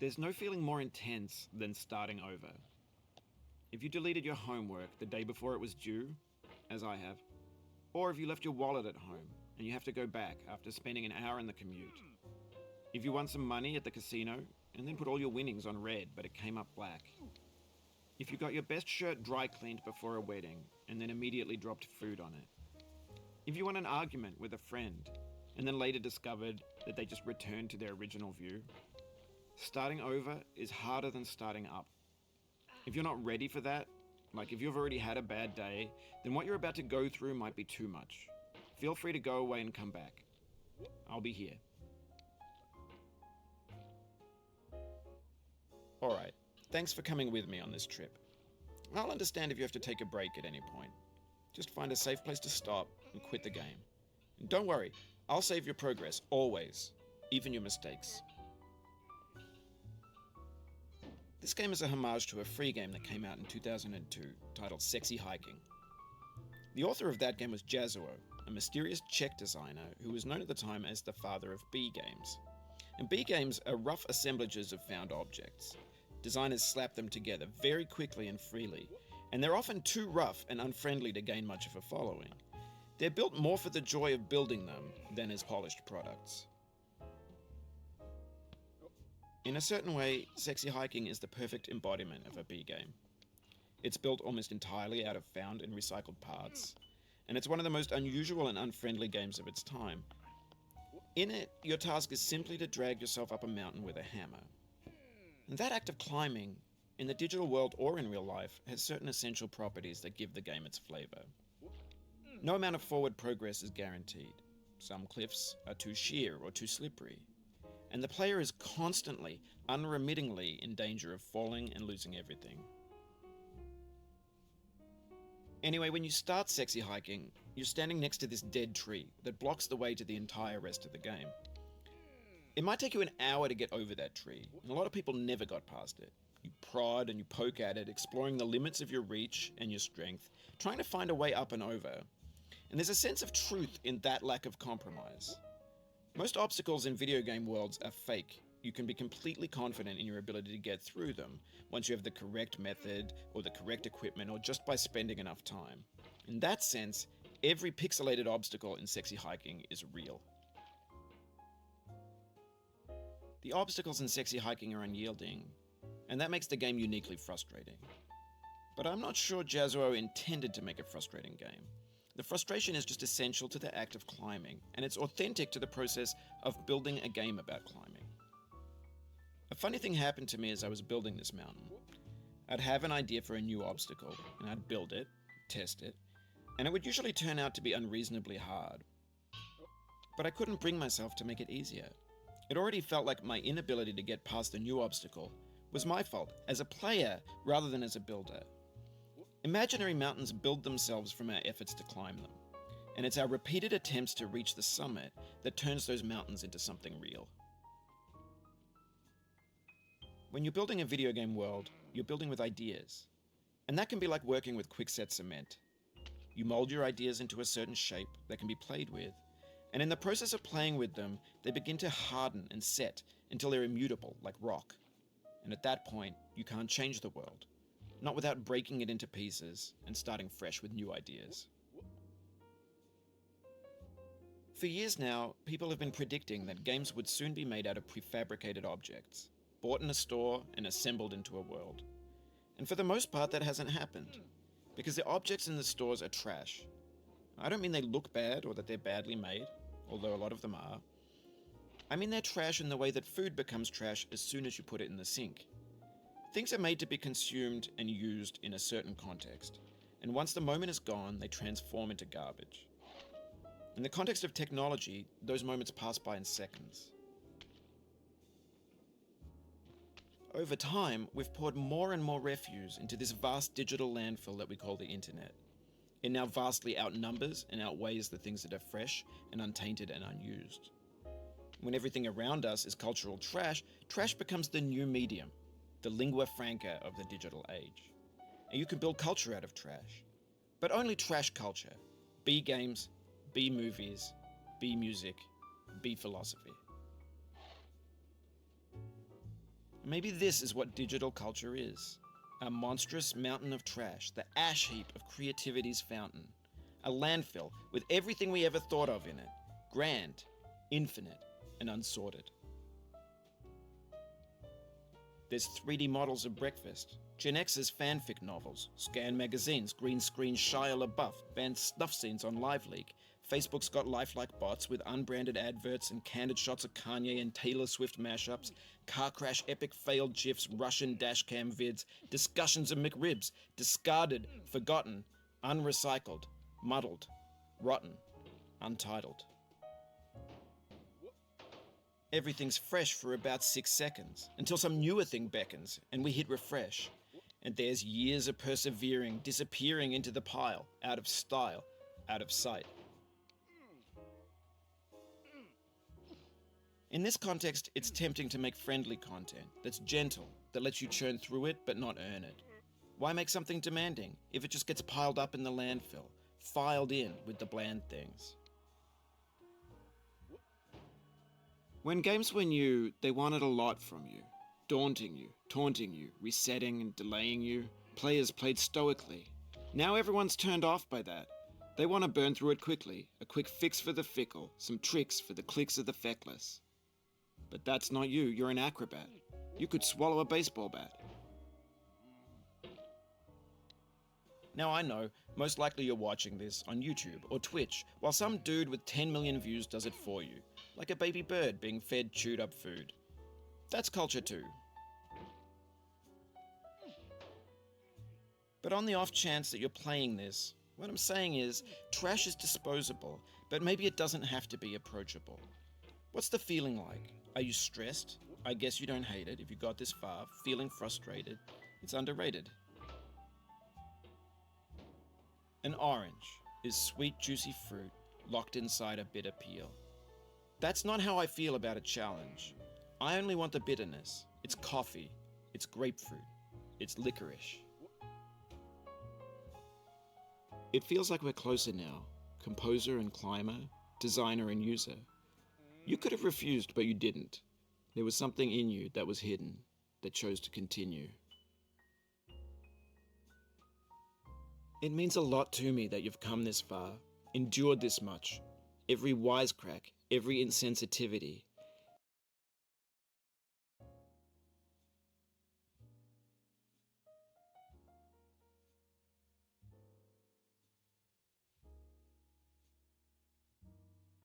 There's no feeling more intense than starting over. If you deleted your homework the day before it was due, as I have, or if you left your wallet at home and you have to go back after spending an hour in the commute. If you won some money at the casino and then put all your winnings on red but it came up black. If you got your best shirt dry cleaned before a wedding and then immediately dropped food on it. If you won an argument with a friend and then later discovered that they just returned to their original view. Starting over is harder than starting up. If you're not ready for that, like if you've already had a bad day, then what you're about to go through might be too much. Feel free to go away and come back. I'll be here. Alright, thanks for coming with me on this trip. I'll understand if you have to take a break at any point. Just find a safe place to stop and quit the game. And don't worry, I'll save your progress, always, even your mistakes. This game is a homage to a free game that came out in 2002 titled Sexy Hiking. The author of that game was Jazuo, a mysterious Czech designer who was known at the time as the father of B games. And B games are rough assemblages of found objects. Designers slap them together very quickly and freely, and they're often too rough and unfriendly to gain much of a following. They're built more for the joy of building them than as polished products. In a certain way, Sexy Hiking is the perfect embodiment of a B game. It's built almost entirely out of found and recycled parts, and it's one of the most unusual and unfriendly games of its time. In it, your task is simply to drag yourself up a mountain with a hammer. And that act of climbing, in the digital world or in real life, has certain essential properties that give the game its flavor. No amount of forward progress is guaranteed. Some cliffs are too sheer or too slippery. And the player is constantly, unremittingly in danger of falling and losing everything. Anyway, when you start Sexy Hiking, you're standing next to this dead tree that blocks the way to the entire rest of the game. It might take you an hour to get over that tree, and a lot of people never got past it. You prod and you poke at it, exploring the limits of your reach and your strength, trying to find a way up and over. And there's a sense of truth in that lack of compromise. Most obstacles in video game worlds are fake. You can be completely confident in your ability to get through them once you have the correct method or the correct equipment or just by spending enough time. In that sense, every pixelated obstacle in Sexy Hiking is real. The obstacles in Sexy Hiking are unyielding, and that makes the game uniquely frustrating. But I'm not sure Jazuo intended to make a frustrating game. The frustration is just essential to the act of climbing, and it's authentic to the process of building a game about climbing. A funny thing happened to me as I was building this mountain. I'd have an idea for a new obstacle, and I'd build it, test it, and it would usually turn out to be unreasonably hard. But I couldn't bring myself to make it easier. It already felt like my inability to get past the new obstacle was my fault, as a player rather than as a builder. Imaginary mountains build themselves from our efforts to climb them, and it's our repeated attempts to reach the summit that turns those mountains into something real. When you're building a video game world, you're building with ideas, and that can be like working with quickset cement. You mold your ideas into a certain shape that can be played with, and in the process of playing with them, they begin to harden and set until they're immutable, like rock. And at that point, you can't change the world. Not without breaking it into pieces and starting fresh with new ideas. For years now, people have been predicting that games would soon be made out of prefabricated objects, bought in a store and assembled into a world. And for the most part, that hasn't happened, because the objects in the stores are trash. I don't mean they look bad or that they're badly made, although a lot of them are. I mean they're trash in the way that food becomes trash as soon as you put it in the sink. Things are made to be consumed and used in a certain context, and once the moment is gone, they transform into garbage. In the context of technology, those moments pass by in seconds. Over time, we've poured more and more refuse into this vast digital landfill that we call the internet. It now vastly outnumbers and outweighs the things that are fresh and untainted and unused. When everything around us is cultural trash, trash becomes the new medium, the lingua franca of the digital age. And you can build culture out of trash. But only trash culture. B games, B movies, B music, B philosophy. Maybe this is what digital culture is. A monstrous mountain of trash, the ash heap of creativity's fountain. A landfill with everything we ever thought of in it. Grand, infinite, and unsorted. There's 3D models of breakfast, Gen X's fanfic novels, scan magazines, green screen Shia LaBeouf, banned snuff scenes on LiveLeak. Facebook's got lifelike bots with unbranded adverts and candid shots of Kanye and Taylor Swift mashups, car crash epic failed GIFs, Russian dashcam vids, discussions of McRibs, discarded, forgotten, unrecycled, muddled, rotten, untitled. Everything's fresh for about 6 seconds, until some newer thing beckons, and we hit refresh. And there's years of persevering, disappearing into the pile, out of style, out of sight. In this context, it's tempting to make friendly content that's gentle, that lets you churn through it but not earn it. Why make something demanding if it just gets piled up in the landfill, filed in with the bland things? When games were new, they wanted a lot from you. Daunting you, taunting you, resetting and delaying you. Players played stoically. Now everyone's turned off by that. They want to burn through it quickly, a quick fix for the fickle, some tricks for the clicks of the feckless. But that's not you, you're an acrobat. You could swallow a baseball bat. Now I know, most likely you're watching this on YouTube or Twitch, while some dude with 10 million views does it for you, like a baby bird being fed chewed up food. That's culture too. But on the off chance that you're playing this, what I'm saying is, trash is disposable, but maybe it doesn't have to be approachable. What's the feeling like? Are you stressed? I guess you don't hate it if you got this far. Feeling frustrated? It's underrated. An orange is sweet, juicy fruit locked inside a bitter peel. That's not how I feel about a challenge. I only want the bitterness. It's coffee. It's grapefruit. It's licorice. It feels like we're closer now. Composer and climber, designer and user. You could have refused, but you didn't. There was something in you that was hidden, that chose to continue. It means a lot to me that you've come this far, endured this much. Every wisecrack, every insensitivity,